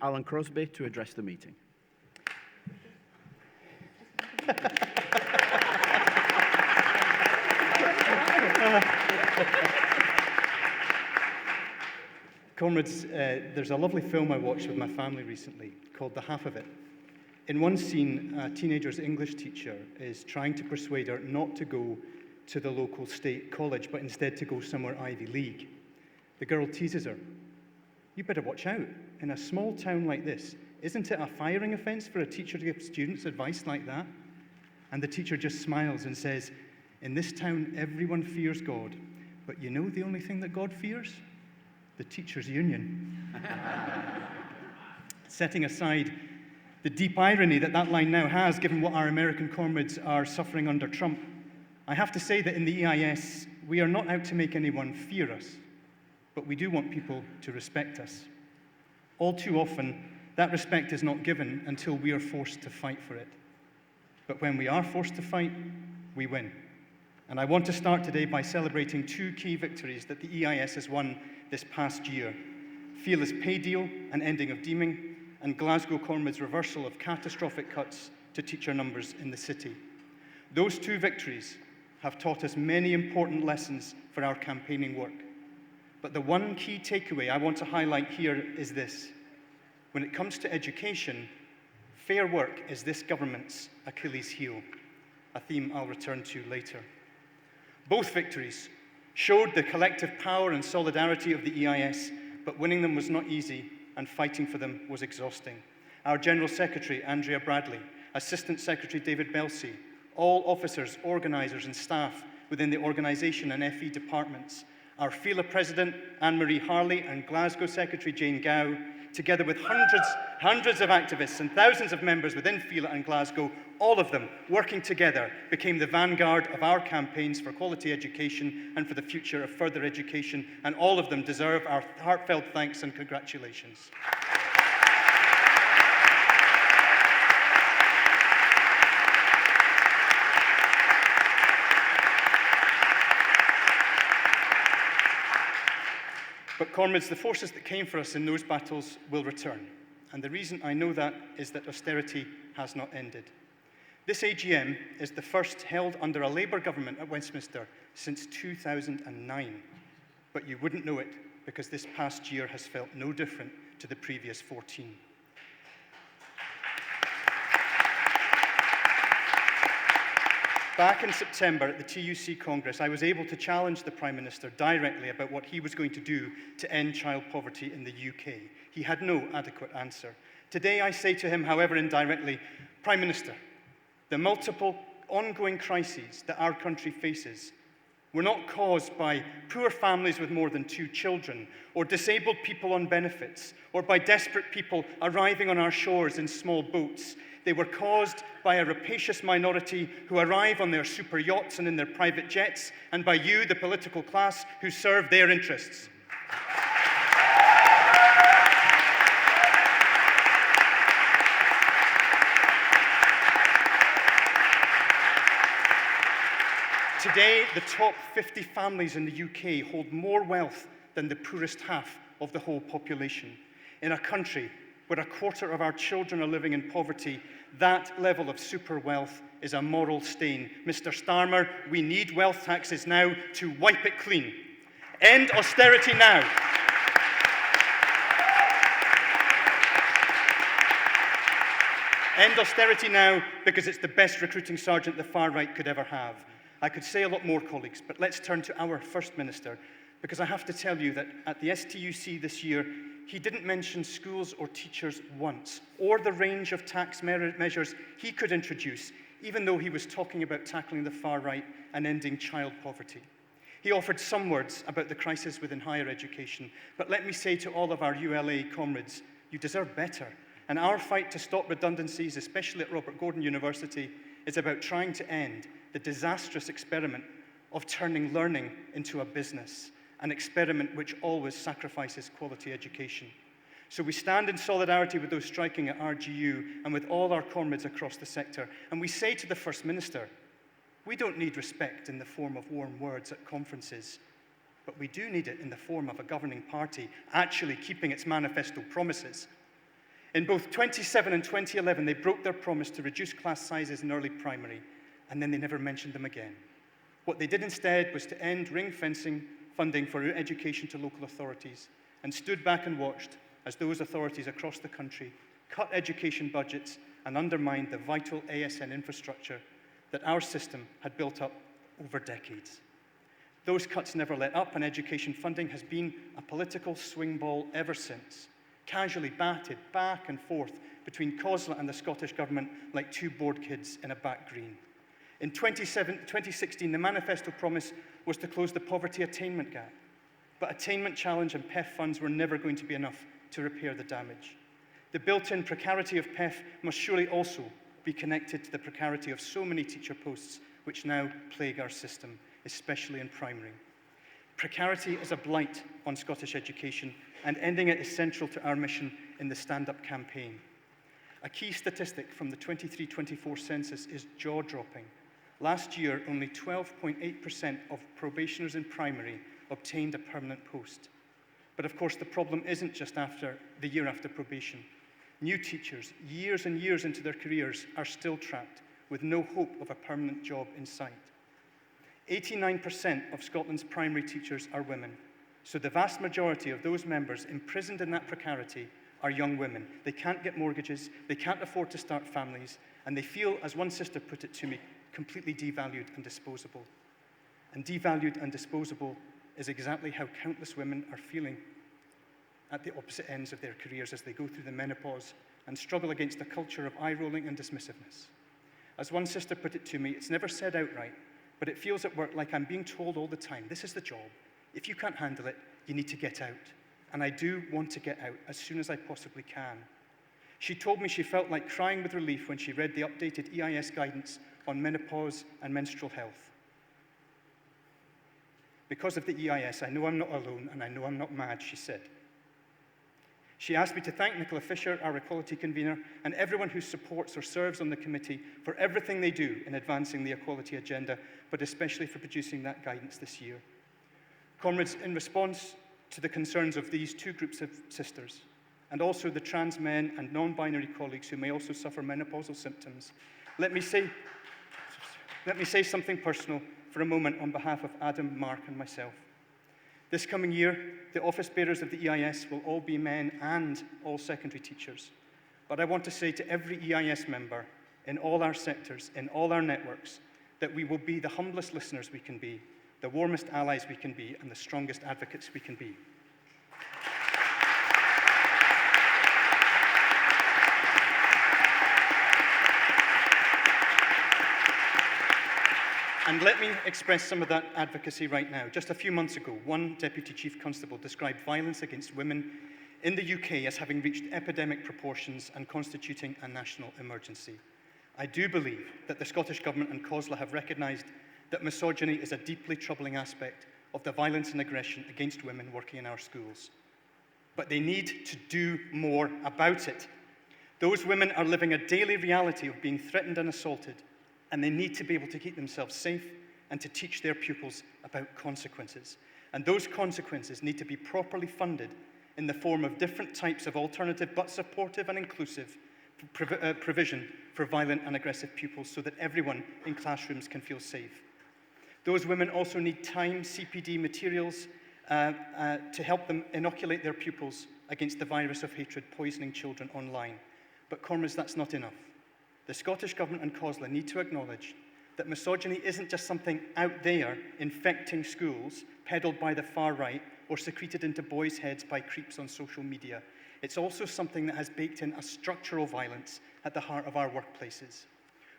Allan Crosbie to address the meeting. Comrades, there's a lovely film I watched with my family recently called The Half of It. In one scene, a teenager's English teacher is trying to persuade her not to go to the local state college, but instead to go somewhere Ivy League. The girl teases her. "You better watch out. In a small town like this, isn't it a firing offense for a teacher to give students advice like that?" And the teacher just smiles and says, "In this town, everyone fears God. But you know the only thing that God fears? The teachers' union." Setting aside the deep irony that that line now has, given what our American comrades are suffering under Trump, I have to say that in the EIS, we are not out to make anyone fear us, but we do want people to respect us. All too often, that respect is not given until we are forced to fight for it. But when we are forced to fight, we win. And I want to start today by celebrating two key victories that the EIS has won this past year: Feela's pay deal and ending of deeming, and Glasgow Comrades' reversal of catastrophic cuts to teacher numbers in the city. Those two victories have taught us many important lessons for our campaigning work. But the one key takeaway I want to highlight here is this: when it comes to education, fair work is this government's Achilles heel, a theme I'll return to later. Both victories showed the collective power and solidarity of the EIS, but winning them was not easy, and fighting for them was exhausting. Our General Secretary, Andrea Bradley, Assistant Secretary David Belsey, all officers, organisers and staff within the organisation and FE departments, our Feela President, Anne-Marie Harley, and Glasgow Secretary Jane Gow, together with hundreds of activists and thousands of members within Feela and Glasgow, all of them working together, became the vanguard of our campaigns for quality education and for the future of further education, and all of them deserve our heartfelt thanks and congratulations. But comrades, the forces that came for us in those battles will return. And the reason I know that is that austerity has not ended. This AGM is the first held under a Labour government at Westminster since 2009. But you wouldn't know it, because this past year has felt no different to the previous 14. Back in September at the TUC Congress, I was able to challenge the Prime Minister directly about what he was going to do to end child poverty in the UK. He had no adequate answer. Today I say to him, however indirectly, Prime Minister, the multiple ongoing crises that our country faces were not caused by poor families with more than 2 children, or disabled people on benefits, or by desperate people arriving on our shores in small boats. They were caused by a rapacious minority who arrive on their super yachts and in their private jets, and by you, the political class, who serve their interests. Today, the top 50 families in the UK hold more wealth than the poorest half of the whole population. In a country where a quarter of our children are living in poverty, that level of super wealth is a moral stain. Mr. Starmer, we need wealth taxes now to wipe it clean. End austerity now. End austerity now, because it's the best recruiting sergeant the far right could ever have. I could say a lot more, colleagues, but let's turn to our First Minister, because I have to tell you that at the STUC this year, he didn't mention schools or teachers once, or the range of tax measures he could introduce, even though he was talking about tackling the far right and ending child poverty. He offered some words about the crisis within higher education, but let me say to all of our ULA comrades, you deserve better. And our fight to stop redundancies, especially at Robert Gordon University, is about trying to end the disastrous experiment of turning learning into a business, an experiment which always sacrifices quality education. So we stand in solidarity with those striking at RGU and with all our comrades across the sector, and we say to the First Minister, we don't need respect in the form of warm words at conferences, but we do need it in the form of a governing party actually keeping its manifesto promises. In both 2007 and 2011, they broke their promise to reduce class sizes in early primary, and then they never mentioned them again. What they did instead was to end ring-fencing funding for education to local authorities and stood back and watched as those authorities across the country cut education budgets and undermined the vital ASN infrastructure that our system had built up over decades. Those cuts never let up, and education funding has been a political swing ball ever since, casually batted back and forth between COSLA and the Scottish Government like two bored kids in a back green. In 2016, the manifesto promise was to close the poverty attainment gap, but attainment challenge and PEF funds were never going to be enough to repair the damage. The built-in precarity of PEF must surely also be connected to the precarity of so many teacher posts which now plague our system, especially in primary. Precarity is a blight on Scottish education, and ending it is central to our mission in the Stand Up campaign. A key statistic from the 23-24 census is jaw-dropping. Last year, only 12.8% of probationers in primary obtained a permanent post. But of course, the problem isn't just after the year after probation. New teachers, years and years into their careers, are still trapped with no hope of a permanent job in sight. 89% of Scotland's primary teachers are women, so the vast majority of those members imprisoned in that precarity are young women. They can't get mortgages, they can't afford to start families, and they feel, as one sister put it to me, completely devalued and disposable. And devalued and disposable is exactly how countless women are feeling at the opposite ends of their careers as they go through the menopause and struggle against a culture of eye-rolling and dismissiveness. As one sister put it to me, it's never said outright, but it feels at work like I'm being told all the time, this is the job. If you can't handle it, you need to get out. And I do want to get out as soon as I possibly can. She told me she felt like crying with relief when she read the updated EIS guidance on menopause and menstrual health. Because of the EIS, I know I'm not alone, and I know I'm not mad, she said. She asked me to thank Nicola Fisher, our equality convener, and everyone who supports or serves on the committee for everything they do in advancing the equality agenda, but especially for producing that guidance this year. Comrades, in response to the concerns of these two groups of sisters, and also the trans men and non-binary colleagues who may also suffer menopausal symptoms, let me say something personal for a moment on behalf of Adam, Mark, and myself. This coming year, the office bearers of the EIS will all be men and all secondary teachers. But I want to say to every EIS member, in all our sectors, in all our networks, that we will be the humblest listeners we can be, the warmest allies we can be, and the strongest advocates we can be. And let me express some of that advocacy right now. Just a few months ago, one Deputy Chief Constable described violence against women in the UK as having reached epidemic proportions and constituting a national emergency. I do believe that the Scottish Government and COSLA have recognised that misogyny is a deeply troubling aspect of the violence and aggression against women working in our schools. But they need to do more about it. Those women are living a daily reality of being threatened and assaulted, and they need to be able to keep themselves safe and to teach their pupils about consequences. And those consequences need to be properly funded in the form of different types of alternative but supportive and inclusive provision for violent and aggressive pupils so that everyone in classrooms can feel safe. Those women also need time, CPD materials to help them inoculate their pupils against the virus of hatred poisoning children online. But comrades, that's not enough. The Scottish Government and COSLA need to acknowledge that misogyny isn't just something out there infecting schools, peddled by the far right, or secreted into boys' heads by creeps on social media. It's also something that has baked in a structural violence at the heart of our workplaces.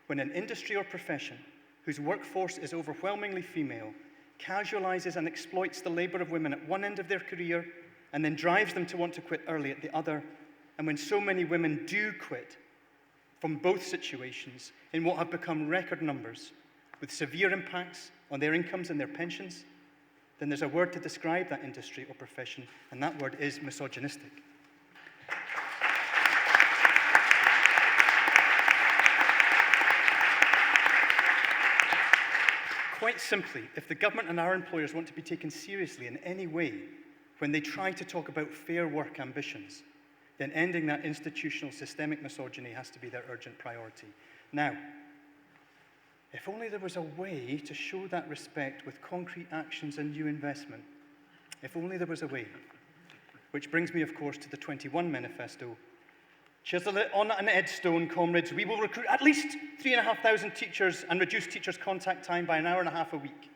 When an industry or profession whose workforce is overwhelmingly female casualises and exploits the labour of women at one end of their career and then drives them to want to quit early at the other, and when so many women do quit from both situations in what have become record numbers with severe impacts on their incomes and their pensions, then there's a word to describe that industry or profession, and that word is misogynistic. Quite simply, if the government and our employers want to be taken seriously in any way when they try to talk about fair work ambitions, then ending that institutional systemic misogyny has to be their urgent priority. Now, if only there was a way to show that respect with concrete actions and new investment. If only there was a way. Which brings me, of course, to the 21 manifesto. Chisel it on an headstone, comrades. We will recruit at least 3,500 teachers and reduce teachers' contact time by an hour and a half a week.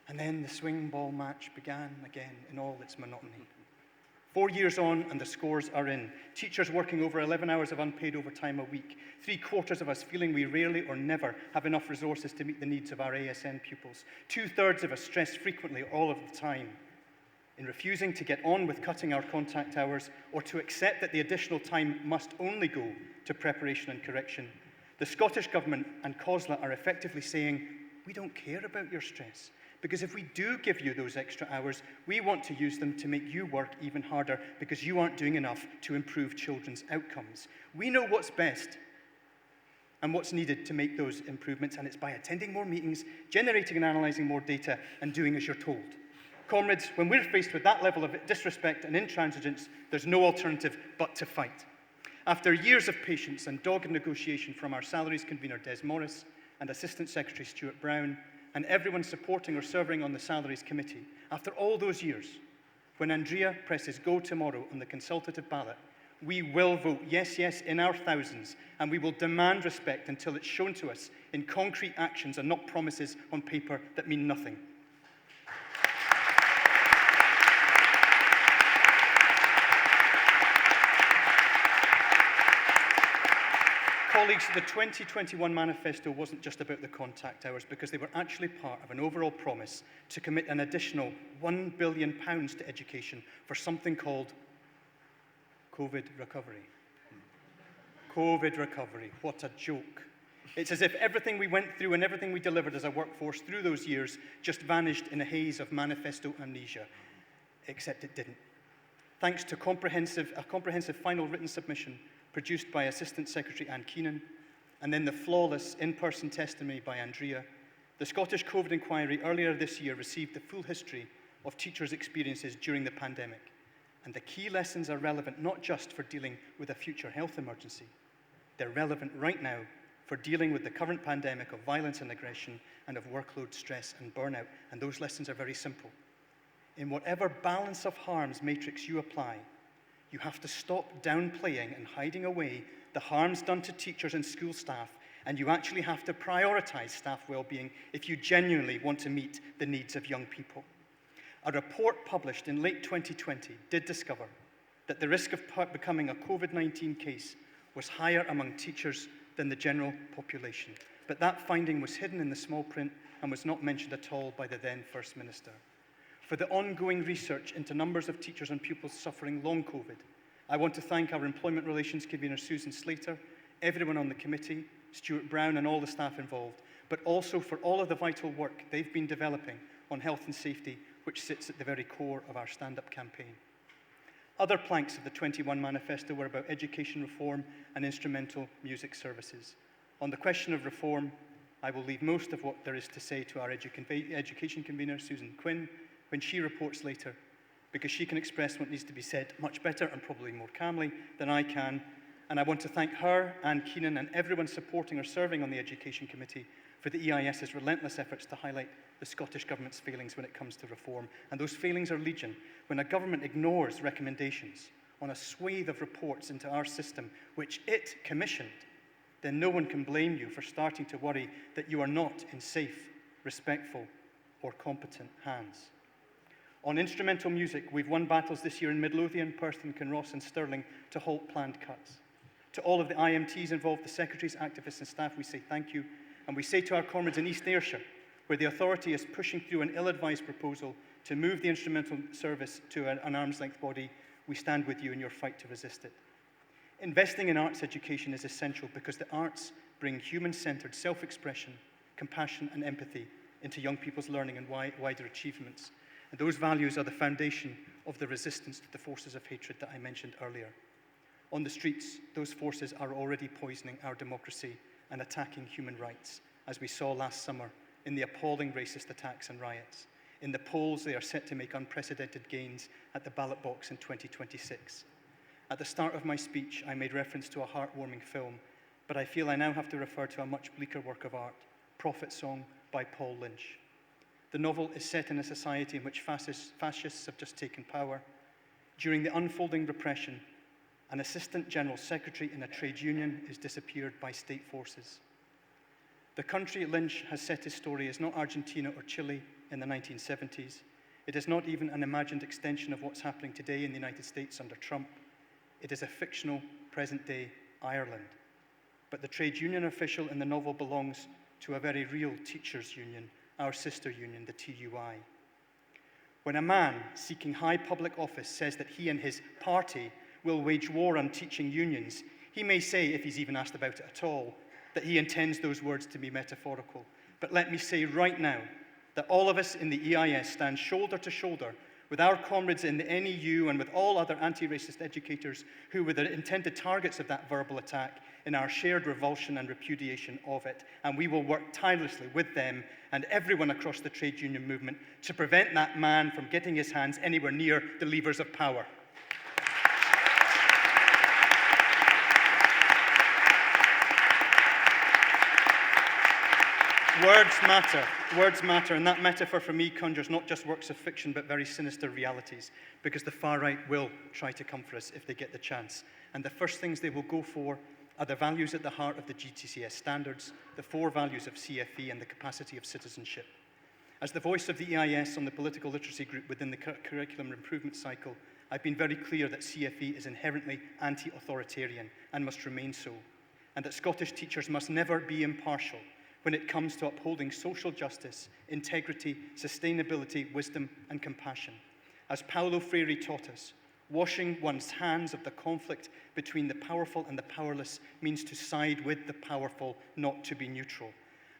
And then the swing ball match began again in all its monotony. 4 years on, and the scores are in. Teachers working over 11 hours of unpaid overtime a week. 3/4 of us feeling we rarely or never have enough resources to meet the needs of our ASN pupils. 2/3 of us stressed frequently all of the time in refusing to get on with cutting our contact hours or to accept that the additional time must only go to preparation and correction. The Scottish Government and COSLA are effectively saying, we don't care about your stress. Because if we do give you those extra hours, we want to use them to make you work even harder because you aren't doing enough to improve children's outcomes. We know what's best and what's needed to make those improvements, and it's by attending more meetings, generating and analysing more data, and doing as you're told. Comrades, when we're faced with that level of disrespect and intransigence, there's no alternative but to fight. After years of patience and dogged negotiation from our salaries convener Des Morris and Assistant Secretary Stuart Brown, and everyone supporting or serving on the Salaries Committee, after all those years, when Andrea presses go tomorrow on the consultative ballot, we will vote yes, yes in our thousands, and we will demand respect until it's shown to us in concrete actions and not promises on paper that mean nothing. Colleagues, the 2021 manifesto wasn't just about the contact hours because they were actually part of an overall promise to commit an additional £1 billion to education for something called COVID recovery. COVID recovery, what a joke. It's as if everything we went through and everything we delivered as a workforce through those years just vanished in a haze of manifesto amnesia, except it didn't. Thanks to a comprehensive final written submission produced by Assistant Secretary Anne Keenan, and then the flawless in-person testimony by Andrea, the Scottish COVID inquiry earlier this year received the full history of teachers' experiences during the pandemic. And the key lessons are relevant not just for dealing with a future health emergency. They're relevant right now for dealing with the current pandemic of violence and aggression and of workload, stress and burnout. And those lessons are very simple. In whatever balance of harms matrix you apply, you have to stop downplaying and hiding away the harms done to teachers and school staff, and you actually have to prioritise staff well-being if you genuinely want to meet the needs of young people. A report published in late 2020 did discover that the risk of becoming a COVID-19 case was higher among teachers than the general population. But that finding was hidden in the small print and was not mentioned at all by the then First Minister. For the ongoing research into numbers of teachers and pupils suffering long COVID, I want to thank our Employment Relations Convener Susan Slater, everyone on the committee, Stuart Brown and all the staff involved, but also for all of the vital work they've been developing on health and safety, which sits at the very core of our stand-up campaign. Other planks of the 21 manifesto were about education reform and instrumental music services. On the question of reform, I will leave most of what there is to say to our education convener, Susan Quinn, when she reports later, because she can express what needs to be said much better and probably more calmly than I can. And I want to thank her, Anne Keenan, and everyone supporting or serving on the Education Committee for the EIS's relentless efforts to highlight the Scottish Government's failings when it comes to reform. And those failings are legion. When a government ignores recommendations on a swathe of reports into our system, which it commissioned, then no one can blame you for starting to worry that you are not in safe, respectful, or competent hands. On instrumental music, we've won battles this year in Midlothian, Perth and Kinross and Stirling to halt planned cuts. To all of the IMTs involved, the secretaries, activists and staff, we say thank you. And we say to our comrades in East Ayrshire, where the authority is pushing through an ill-advised proposal to move the instrumental service to an arm's-length body, we stand with you in your fight to resist it. Investing in arts education is essential because the arts bring human-centred self-expression, compassion and empathy into young people's learning and wider achievements. And those values are the foundation of the resistance to the forces of hatred that I mentioned earlier. On the streets, those forces are already poisoning our democracy and attacking human rights, as we saw last summer in the appalling racist attacks and riots. In the polls, they are set to make unprecedented gains at the ballot box in 2026. At the start of my speech, I made reference to a heartwarming film, but I feel I now have to refer to a much bleaker work of art, Prophet Song by Paul Lynch. The novel is set in a society in which fascists have just taken power. During the unfolding repression, an assistant general secretary in a trade union is disappeared by state forces. The country Lynch has set his story is not Argentina or Chile in the 1970s. It is not even an imagined extension of what's happening today in the United States under Trump. It is a fictional, present-day Ireland. But the trade union official in the novel belongs to a very real teachers' union, our sister union, the TUI. When a man seeking high public office says that he and his party will wage war on teaching unions, he may say, if he's even asked about it at all, that he intends those words to be metaphorical. But let me say right now that all of us in the EIS stand shoulder to shoulder with our comrades in the NEU and with all other anti-racist educators who were the intended targets of that verbal attack in our shared revulsion and repudiation of it. And we will work tirelessly with them and everyone across the trade union movement to prevent that man from getting his hands anywhere near the levers of power. Words matter, and that metaphor for me conjures not just works of fiction, but very sinister realities, because the far right will try to come for us if they get the chance. And the first things they will go for are the values at the heart of the GTCS standards, the 4 values of CFE, and the capacity of citizenship. As the voice of the EIS on the political literacy group within the curriculum improvement cycle, I've been very clear that CFE is inherently anti-authoritarian and must remain so, and that Scottish teachers must never be impartial when it comes to upholding social justice, integrity, sustainability, wisdom, and compassion. As Paulo Freire taught us, washing one's hands of the conflict between the powerful and the powerless means to side with the powerful, not to be neutral.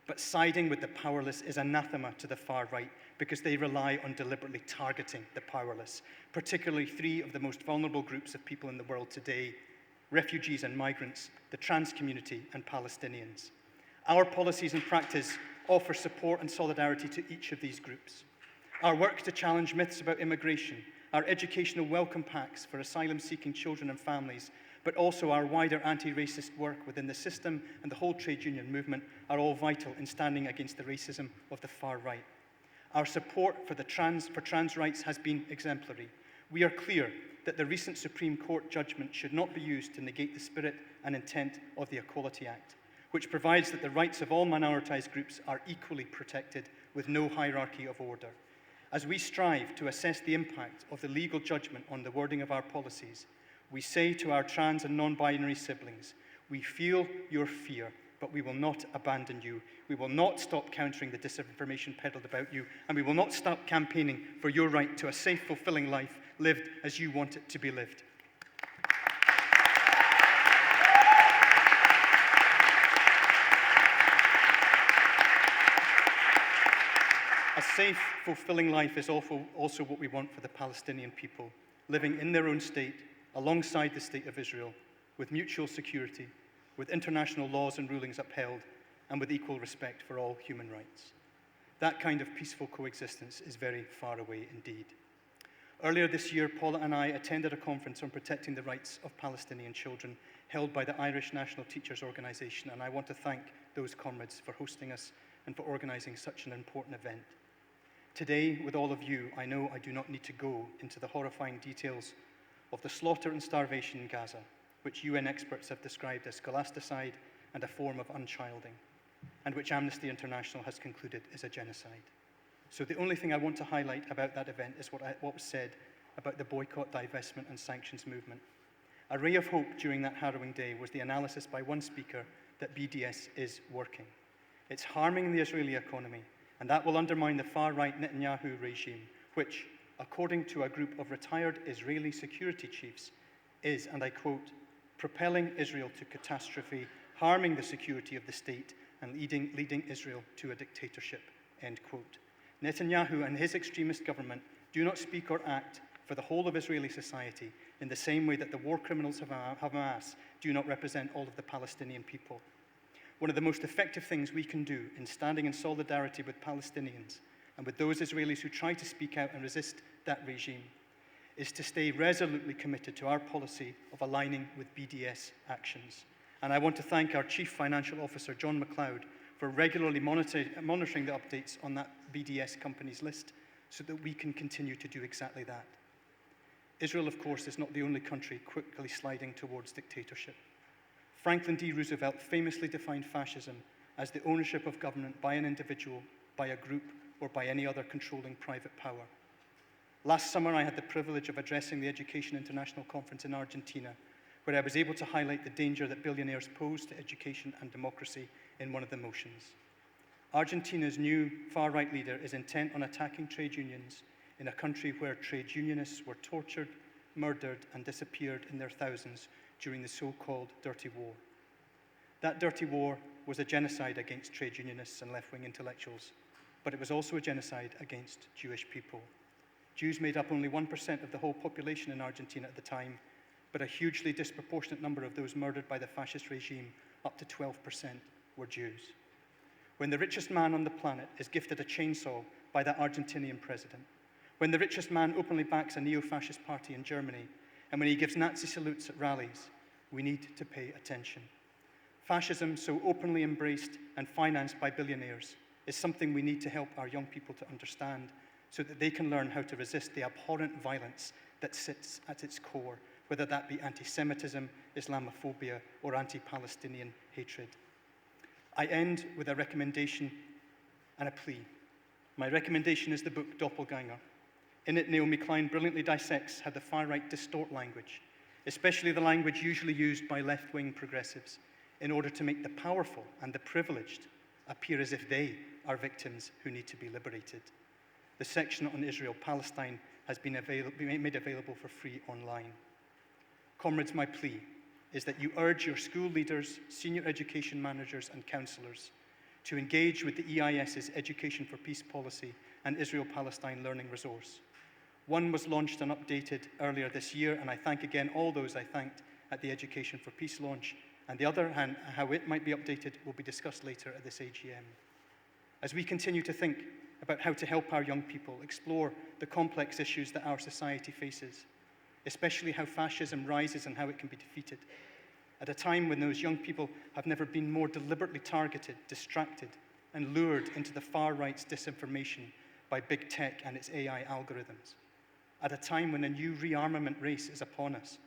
But siding with the powerless is anathema to the far right because they rely on deliberately targeting the powerless, particularly 3 of the most vulnerable groups of people in the world today: refugees and migrants, the trans community, and Palestinians. Our policies and practice offer support and solidarity to each of these groups. Our work to challenge myths about immigration, our educational welcome packs for asylum-seeking children and families, but also our wider anti-racist work within the system and the whole trade union movement are all vital in standing against the racism of the far right. Our support for trans rights has been exemplary. We are clear that the recent Supreme Court judgment should not be used to negate the spirit and intent of the Equality Act, which provides that the rights of all minoritized groups are equally protected with no hierarchy of order. As we strive to assess the impact of the legal judgment on the wording of our policies, we say to our trans and non-binary siblings, we feel your fear, but we will not abandon you. We will not stop countering the disinformation peddled about you, and we will not stop campaigning for your right to a safe, fulfilling life lived as you want it to be lived. A safe, fulfilling life is also what we want for the Palestinian people, living in their own state, alongside the State of Israel, with mutual security, with international laws and rulings upheld, and with equal respect for all human rights. That kind of peaceful coexistence is very far away indeed. Earlier this year, Paula and I attended a conference on protecting the rights of Palestinian children held by the Irish National Teachers Organisation, and I want to thank those comrades for hosting us and for organising such an important event. Today, with all of you, I know I do not need to go into the horrifying details of the slaughter and starvation in Gaza, which UN experts have described as scholasticide and a form of unchilding, and which Amnesty International has concluded is a genocide. So the only thing I want to highlight about that event is what was said about the boycott, divestment, and sanctions movement. A ray of hope during that harrowing day was the analysis by one speaker that BDS is working. It's harming the Israeli economy, and that will undermine the far-right Netanyahu regime, which, according to a group of retired Israeli security chiefs, is, and I quote, propelling Israel to catastrophe, harming the security of the state, and leading Israel to a dictatorship, end quote. Netanyahu and his extremist government do not speak or act for the whole of Israeli society in the same way that the war criminals of Hamas do not represent all of the Palestinian people. One of the most effective things we can do in standing in solidarity with Palestinians and with those Israelis who try to speak out and resist that regime is to stay resolutely committed to our policy of aligning with BDS actions. And I want to thank our Chief Financial Officer, John MacLeod, for regularly monitoring the updates on that BDS companies list so that we can continue to do exactly that. Israel, of course, is not the only country quickly sliding towards dictatorship. Franklin D. Roosevelt famously defined fascism as the ownership of government by an individual, by a group, or by any other controlling private power. Last summer, I had the privilege of addressing the Education International Conference in Argentina, where I was able to highlight the danger that billionaires pose to education and democracy in one of the motions. Argentina's new far-right leader is intent on attacking trade unions in a country where trade unionists were tortured, murdered, and disappeared in their thousands during the so-called Dirty War. That dirty war was a genocide against trade unionists and left-wing intellectuals, but it was also a genocide against Jewish people. Jews made up only 1% of the whole population in Argentina at the time, but a hugely disproportionate number of those murdered by the fascist regime, up to 12%, were Jews. When the richest man on the planet is gifted a chainsaw by the Argentinian president, when the richest man openly backs a neo-fascist party in Germany, and when he gives Nazi salutes at rallies, we need to pay attention. Fascism, so openly embraced and financed by billionaires, is something we need to help our young people to understand so that they can learn how to resist the abhorrent violence that sits at its core, whether that be anti-Semitism, Islamophobia, or anti-Palestinian hatred. I end with a recommendation and a plea. My recommendation is the book Doppelganger. In it, Naomi Klein brilliantly dissects how the far-right distort language, especially the language usually used by left-wing progressives, in order to make the powerful and the privileged appear as if they are victims who need to be liberated. The section on Israel-Palestine has been made available for free online. Comrades, my plea is that you urge your school leaders, senior education managers, and counsellors to engage with the EIS's Education for Peace policy and Israel-Palestine learning resource. One was launched and updated earlier this year, and I thank again all those I thanked at the Education for Peace launch, and the other, and how it might be updated, will be discussed later at this AGM. As we continue to think about how to help our young people explore the complex issues that our society faces, especially how fascism rises and how it can be defeated, at a time when those young people have never been more deliberately targeted, distracted, and lured into the far right's disinformation by big tech and its AI algorithms, at a time when a new rearmament race is upon us,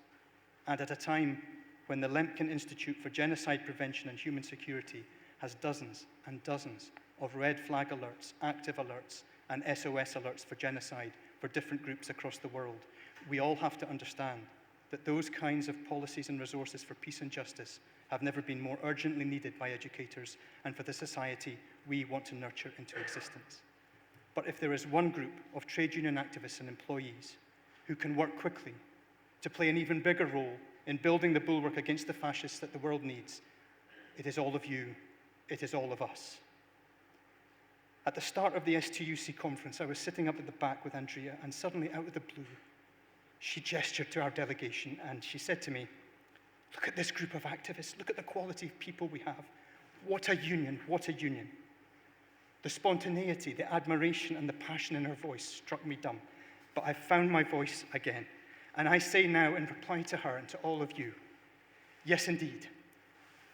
and at a time when the Lemkin Institute for Genocide Prevention and Human Security has dozens and dozens of red flag alerts, active alerts, and SOS alerts for genocide for different groups across the world, we all have to understand that those kinds of policies and resources for peace and justice have never been more urgently needed by educators and for the society we want to nurture into existence. But if there is one group of trade union activists and employees who can work quickly to play an even bigger role in building the bulwark against the fascists that the world needs, it is all of you, it is all of us. At the start of the STUC conference, I was sitting up at the back with Andrea, and suddenly, out of the blue, she gestured to our delegation and she said to me, "Look at this group of activists, look at the quality of people we have. What a union, what a union." The spontaneity, the admiration, and the passion in her voice struck me dumb, but I've found my voice again. And I say now, in reply to her and to all of you, yes, indeed.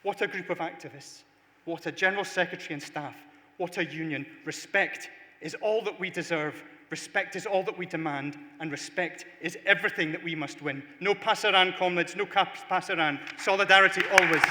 What a group of activists, what a general secretary and staff, what a union. Respect is all that we deserve, respect is all that we demand, and respect is everything that we must win. No pasaran, comrades, no pasaran. Solidarity always.